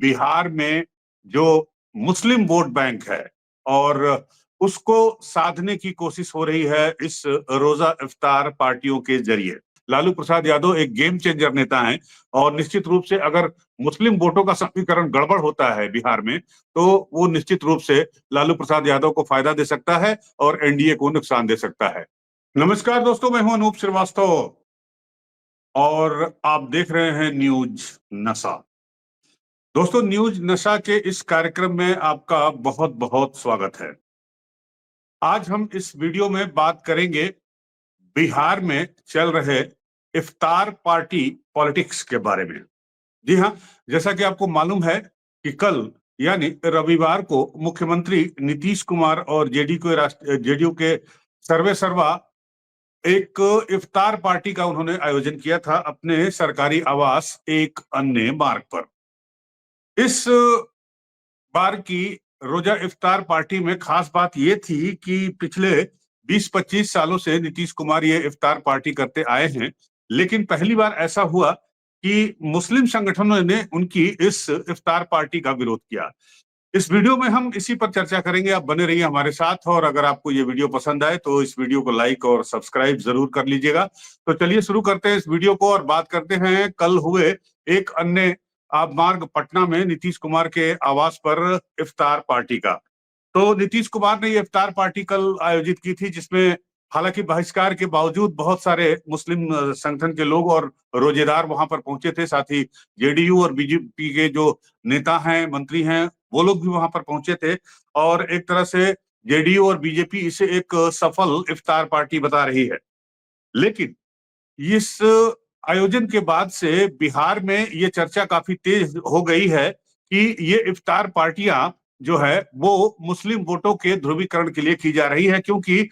बिहार में जो मुस्लिम vote bank है और उसको साधने की कोशिश हो रही है इस रोजा इफ्तार पार्टियों के जरिए। लालू प्रसाद यादव एक गेम चेंजर नेता हैं और निश्चित रूप से अगर मुस्लिम वोटों का समीकरण गड़बड़ होता है बिहार में तो वो निश्चित रूप से लालू प्रसाद यादव को फायदा दे सकता है और एनडीए को नुकसान दे सकता है। नमस्कार दोस्तों, मैं हूं अनूप श्रीवास्तव और आप देख रहे हैं न्यूज नशा। दोस्तों, न्यूज नशा के इस कार्यक्रम में आपका बहुत बहुत स्वागत है। आज हम इस वीडियो में बात करेंगे बिहार में चल रहे इफ्तार पार्टी पॉलिटिक्स के बारे में। जी हाँ, जैसा कि आपको मालूम है कि कल यानी रविवार को मुख्यमंत्री नीतीश कुमार और जेडीयू के सर्वे सर्वा एक इफ्तार पार्टी का उन्होंने आयोजन किया था अपने सरकारी आवास एक अन्य मार्ग पर। इस बार की रोजा इफ्तार पार्टी में खास बात यह थी कि पिछले 20-25 सालों से नीतीश कुमार ये इफ्तार पार्टी करते आए हैं, लेकिन पहली बार ऐसा हुआ कि मुस्लिम संगठनों ने उनकी इस इफ्तार पार्टी का विरोध किया। इस वीडियो में हम इसी पर चर्चा करेंगे। आप बने रहिए हमारे साथ और अगर आपको ये वीडियो पसंद आए तो इस वीडियो को लाइक और सब्सक्राइब जरूर कर लीजिएगा। तो चलिए शुरू करते हैं इस वीडियो को और बात करते हैं कल हुए एक अन्य आबमार्ग पटना में नीतीश कुमार के आवास पर इफ्तार पार्टी का। तो नीतीश कुमार ने ये इफ्तार पार्टी कल आयोजित की थी जिसमें हालांकि बहिष्कार के बावजूद बहुत सारे मुस्लिम संगठन के लोग और रोजेदार वहां पर पहुंचे थे। साथ ही जेडीयू और बीजेपी के जो नेता हैं, मंत्री हैं, वो लोग भी वहां पर पहुंचे थे और एक तरह से जेडीयू और बीजेपी इसे एक सफल इफ्तार पार्टी बता रही है। लेकिन इस आयोजन के बाद से बिहार में ये चर्चा काफी तेज हो गई है कि ये इफ्तार पार्टियां जो है वो मुस्लिम वोटों के ध्रुवीकरण के लिए की जा रही है, क्योंकि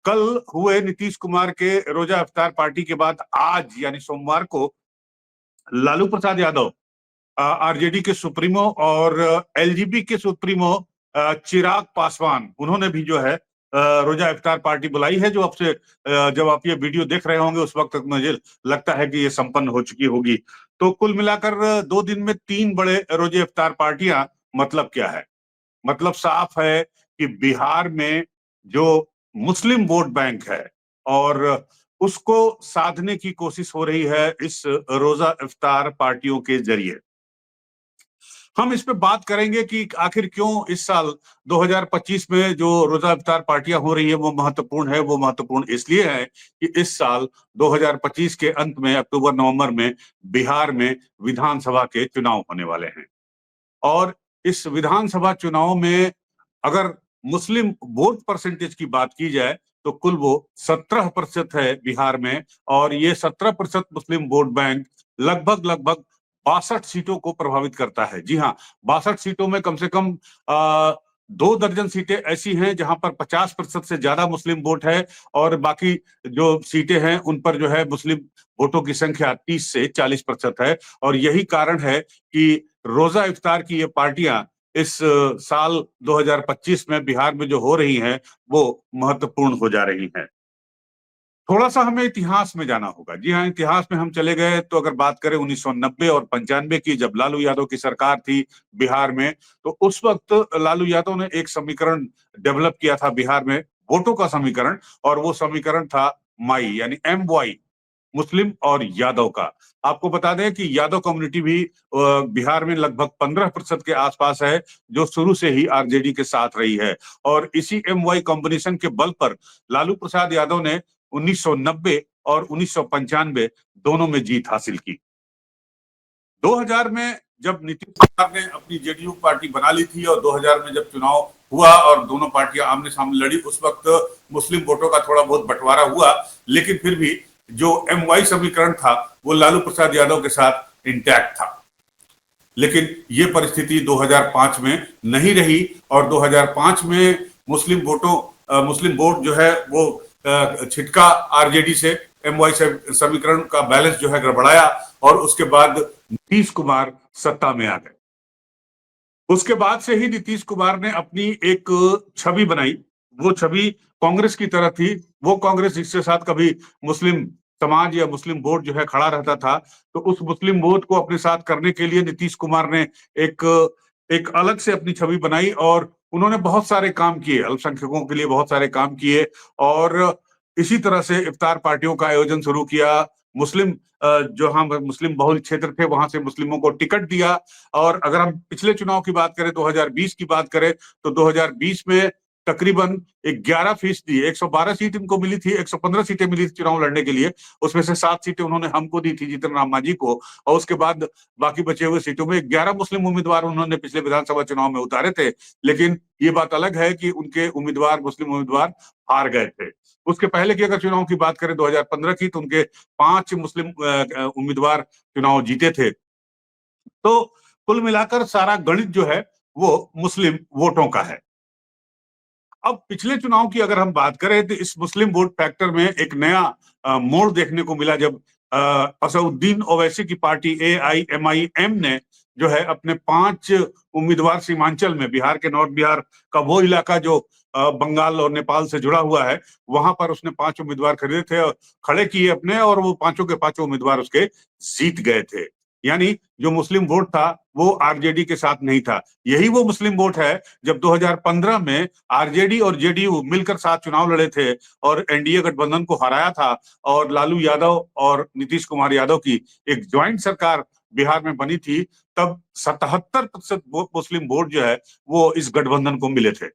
कल हुए नीतीश कुमार के रोजा इफ्तार पार्टी के बाद आज यानी सोमवार को लालू प्रसाद यादव, आरजेडी के सुप्रीमो और एलजेपी के सुप्रीमो चिराग पासवान, उन्होंने भी जो है रोजा इफ्तार पार्टी बुलाई है, जो अब से जब आप ये वीडियो देख रहे होंगे उस वक्त तक मुझे लगता है कि ये संपन्न हो चुकी होगी। तो कुल मिलाकर 2 दिन में 3 बड़े रोजे इफ्तार पार्टियां, मतलब क्या है? मतलब साफ है कि बिहार में जो मुस्लिम वोट बैंक है और उसको साधने की कोशिश हो रही है इस रोजा इफ्तार पार्टियों के जरिए। हम इस पे बात करेंगे कि आखिर क्यों इस साल 2025 में जो रोजा इफ्तार पार्टियां हो रही है वो महत्वपूर्ण है। वो महत्वपूर्ण इसलिए है कि इस साल 2025 के अंत में अक्टूबर नवंबर में बिहार में विधानसभा के चुनाव होने वाले हैं और इस विधानसभा चुनाव में अगर मुस्लिम वोट परसेंटेज की बात की जाए तो कुल वो 17% है बिहार में और ये 17% मुस्लिम वोट बैंक लगभग लगभग 62 सीटों को प्रभावित करता है। जी हाँ, 62 सीटों में कम से कम 2 दर्जन सीटें ऐसी हैं जहां पर 50% से ज्यादा मुस्लिम वोट है और बाकी जो सीटें हैं उन पर जो है मुस्लिम वोटों की संख्या 30 से 40% है। और यही कारण है कि रोजा इफ्तार की ये पार्टियां इस साल 2025 में बिहार में जो हो रही हैं वो महत्वपूर्ण हो जा रही हैं। थोड़ा सा हमें इतिहास में जाना होगा। जी हाँ, इतिहास में हम चले गए तो अगर बात करें 1990 और 95 की, जब लालू यादव की सरकार थी बिहार में, तो उस वक्त लालू यादव ने एक समीकरण डेवलप किया था बिहार में, वोटों का समीकरण, और वो समीकरण था माई यानी MY, मुस्लिम और यादव का। आपको बता दें कि यादव कम्युनिटी भी बिहार में लगभग 15% के आसपास है, जो शुरू से ही आरजेडी के साथ रही है और इसी MY कॉम्बिनेशन के बल पर लालू प्रसाद यादव ने 1990 और 1995 दोनों में जीत हासिल की। 2000 में जब नीतीश कुमार ने अपनी जेडीयू पार्टी बना ली थी और 2000 में जब चुनाव हुआ और दोनों पार्टियां आमने सामने लड़ी, उस वक्त मुस्लिम वोटों का थोड़ा बहुत बंटवारा हुआ, लेकिन फिर भी जो MY समीकरण था वो लालू प्रसाद यादव के साथ इंटैक्ट था। लेकिन ये परिस्थिति 2005 में नहीं रही और 2005 में मुस्लिम वोट जो है वो छिटका आरजेडी से, MY समीकरण का बैलेंस जो है गड़बड़ाया और उसके बाद नीतीश कुमार सत्ता में आ गए। उसके बाद से ही नीतीश कुमार ने अपनी एक छवि बनाई। वो छवि कांग्रेस की तरह थी, वो कांग्रेस जिसके साथ कभी मुस्लिम समाज या मुस्लिम वोट जो है खड़ा रहता था, तो उस मुस्लिम वोट को अपने साथ करने के लिए नीतीश कुमार ने एक एक अलग से अपनी छवि बनाई और उन्होंने बहुत सारे काम किए, अल्पसंख्यकों के लिए बहुत सारे काम किए और इसी तरह से इफ्तार पार्टियों का आयोजन शुरू किया। मुस्लिम जहां मुस्लिम बहुल क्षेत्र थे वहां से मुस्लिमों को टिकट दिया और अगर हम पिछले चुनाव की बात करें, 2020 की बात करें, तो 2020 में तकरीबन 11% 112 सीट इनको मिली थी, 115 सीटें मिली थी चुनाव लड़ने के लिए। उसमें से 7 सीटें उन्होंने हमको दी थी, जीतन राम मांझी को, और उसके बाद बाकी बचे हुए सीटों में 11 मुस्लिम उम्मीदवार उन्होंने पिछले विधानसभा चुनाव में उतारे थे। लेकिन ये बात अलग है कि उनके उम्मीदवार, मुस्लिम उम्मीदवार हार गए थे। उसके पहले की अगर चुनाव की बात करें 2015 की, तो उनके 5 मुस्लिम उम्मीदवार चुनाव जीते थे। तो कुल मिलाकर सारा गणित जो है वो मुस्लिम वोटों का है। अब पिछले चुनाव की अगर हम बात करें तो इस मुस्लिम वोट फैक्टर में एक नया मोड़ देखने को मिला जब असदुद्दीन ओवैसी की पार्टी AIMIM ने जो है अपने 5 उम्मीदवार सीमांचल में, बिहार के नॉर्थ बिहार का वो इलाका जो बंगाल और नेपाल से जुड़ा हुआ है, वहां पर उसने 5 उम्मीदवार खरीदे थे और खड़े किए अपने, और वो पांचों के पांचों उम्मीदवार उसके जीत गए थे। यानी जो मुस्लिम वोट था वो आरजेडी के साथ नहीं था। यही वो मुस्लिम वोट है जब 2015 में आरजेडी और जेडीयू मिलकर साथ चुनाव लड़े थे और एनडीए गठबंधन को हराया था और लालू यादव और नीतीश कुमार यादव की एक ज्वाइंट सरकार बिहार में बनी थी, तब 77% मुस्लिम वोट जो है वो इस गठबंधन को मिले थे।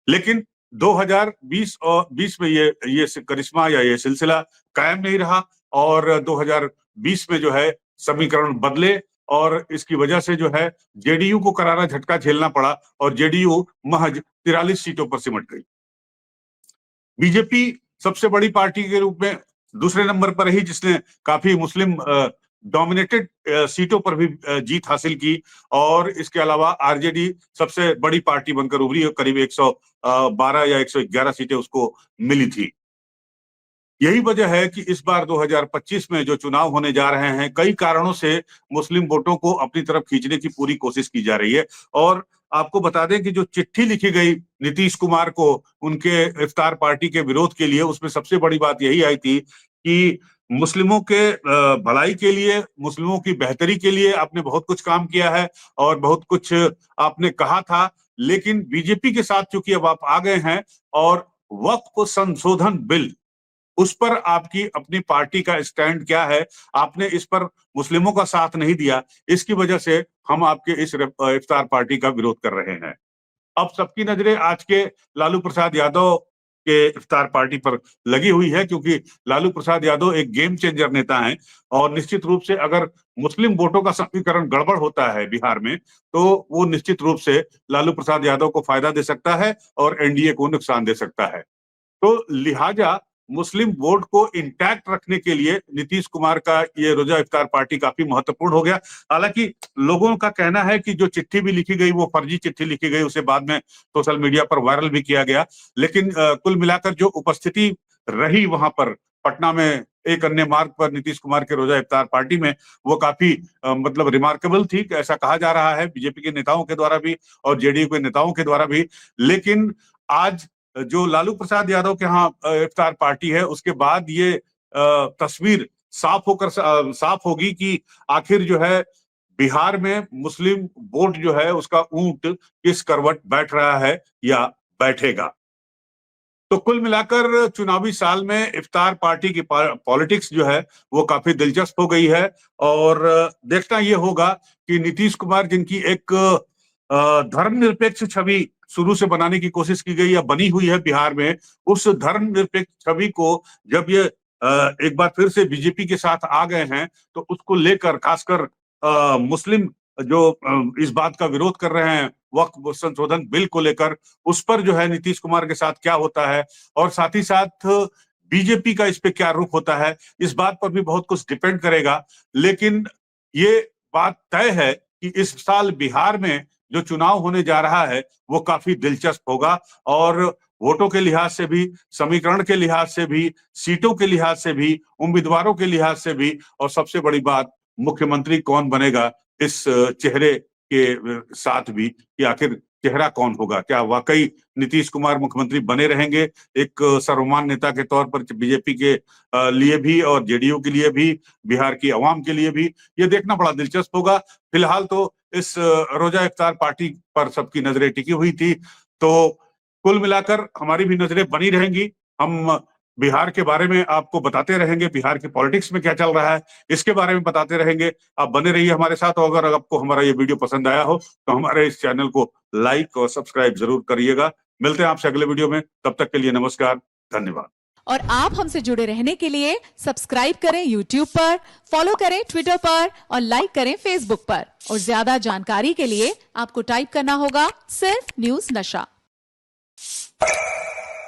लेकिन 2020 और 20 में ये करिश्मा या ये सिलसिला कायम नहीं रहा और 2020 में जो है समीकरण बदले और इसकी वजह से जो है जेडीयू को करारा झटका झेलना पड़ा और जेडीयू महज 43 सीटों पर सिमट गई। बीजेपी सबसे बड़ी पार्टी के रूप में दूसरे नंबर पर रही, जिसने काफी मुस्लिम डोमिनेटेड सीटों पर भी जीत हासिल की और इसके अलावा आरजेडी सबसे बड़ी पार्टी बनकर उभरी और करीब 112 या 111 सीटें उसको मिली थी। यही वजह है कि इस बार 2025 में जो चुनाव होने जा रहे हैं, कई कारणों से मुस्लिम वोटों को अपनी तरफ खींचने की पूरी कोशिश की जा रही है। और आपको बता दें कि जो चिट्ठी लिखी गई नीतीश कुमार को उनके इफ्तार पार्टी के विरोध के लिए, उसमें सबसे बड़ी बात यही आई थी कि मुस्लिमों के भलाई के लिए, मुस्लिमों की बेहतरी के लिए आपने बहुत कुछ काम किया है और बहुत कुछ आपने कहा था, लेकिन बीजेपी के साथ चूंकि अब आप आ गए हैं और वक्फ संशोधन बिल, उस पर आपकी अपनी पार्टी का स्टैंड क्या है, आपने इस पर मुस्लिमों का साथ नहीं दिया, इसकी वजह से हम आपके इस इफ्तार पार्टी का विरोध कर रहे हैं। अब सबकी नजरें आज के लालू प्रसाद यादव के इफ्तार पार्टी पर लगी हुई है, क्योंकि लालू प्रसाद यादव एक गेम चेंजर नेता हैं और निश्चित रूप से अगर मुस्लिम वोटों का समीकरण गड़बड़ होता है बिहार में, तो वो निश्चित रूप से लालू प्रसाद यादव को फायदा दे सकता है और एनडीए को नुकसान दे सकता है। तो लिहाजा मुस्लिम वोट को इंटैक्ट रखने के लिए नीतीश कुमार का ये रोजा इफ्तार पार्टी काफी महत्वपूर्ण हो गया। हालांकि लोगों का कहना है कि जो चिट्ठी भी लिखी गई वो फर्जी चिट्ठी लिखी गई, उसे बाद में सोशल मीडिया पर वायरल भी किया गया। लेकिन कुल मिलाकर जो उपस्थिति रही वहां पर पटना में एक अन्य मार्ग पर नीतीश कुमार के रोजा इफ्तार पार्टी में, वो काफी मतलब रिमार्केबल थी, ऐसा कहा जा रहा है बीजेपी के नेताओं के द्वारा भी और जेडीयू के नेताओं के द्वारा भी। लेकिन आज जो लालू प्रसाद यादव के यहाँ इफ्तार पार्टी है, उसके बाद ये तस्वीर साफ होगी कि आखिर जो है बिहार में मुस्लिम वोट जो है उसका ऊंट किस करवट बैठ रहा है या बैठेगा। तो कुल मिलाकर चुनावी साल में इफ्तार पार्टी की पॉलिटिक्स जो है वो काफी दिलचस्प हो गई है और देखना ये होगा कि नीतीश कुमार, जिनकी एक धर्मनिरपेक्ष छवि शुरू से बनाने की कोशिश की गई या बनी हुई है बिहार में, उस धर्मनिरपेक्ष छवि को जब ये एक बार फिर से बीजेपी के साथ आ गए हैं, तो उसको लेकर खासकर मुस्लिम जो इस बात का विरोध कर रहे हैं वक्फ संशोधन बिल को लेकर, उस पर जो है नीतीश कुमार के साथ क्या होता है और साथ ही साथ बीजेपी का इस पे क्या रुख होता है, इस बात पर भी बहुत कुछ डिपेंड करेगा। लेकिन ये बात तय है कि इस साल बिहार में जो चुनाव होने जा रहा है वो काफी दिलचस्प होगा और वोटों के लिहाज से भी, समीकरण के लिहाज से भी, सीटों के लिहाज से भी, उम्मीदवारों के लिहाज से भी, और सबसे बड़ी बात मुख्यमंत्री कौन बनेगा इस चेहरे के साथ भी, कि आखिर चेहरा कौन होगा। क्या वाकई नीतीश कुमार मुख्यमंत्री बने रहेंगे एक सर्वमान्य नेता के तौर पर बीजेपी के लिए भी और जेडीयू के लिए भी, बिहार की आवाम के लिए भी? ये देखना बड़ा दिलचस्प होगा। फिलहाल तो इस रोजा इफ्तार पार्टी पर सबकी नजरें टिकी हुई थी। तो कुल मिलाकर हमारी भी नजरें बनी रहेंगी। हम बिहार के बारे में आपको बताते रहेंगे, बिहार की पॉलिटिक्स में क्या चल रहा है इसके बारे में बताते रहेंगे। आप बने रहिए हमारे साथ, और अगर आपको हमारा ये वीडियो पसंद आया हो तो हमारे इस चैनल को लाइक और सब्सक्राइब जरूर करिएगा। मिलते हैं आपसे अगले वीडियो में, तब तक के लिए नमस्कार, धन्यवाद। और आप हमसे जुड़े रहने के लिए सब्सक्राइब करें YouTube पर, फॉलो करें Twitter पर और लाइक करें Facebook पर। और ज्यादा जानकारी के लिए आपको टाइप करना होगा सिर्फ न्यूज नशा।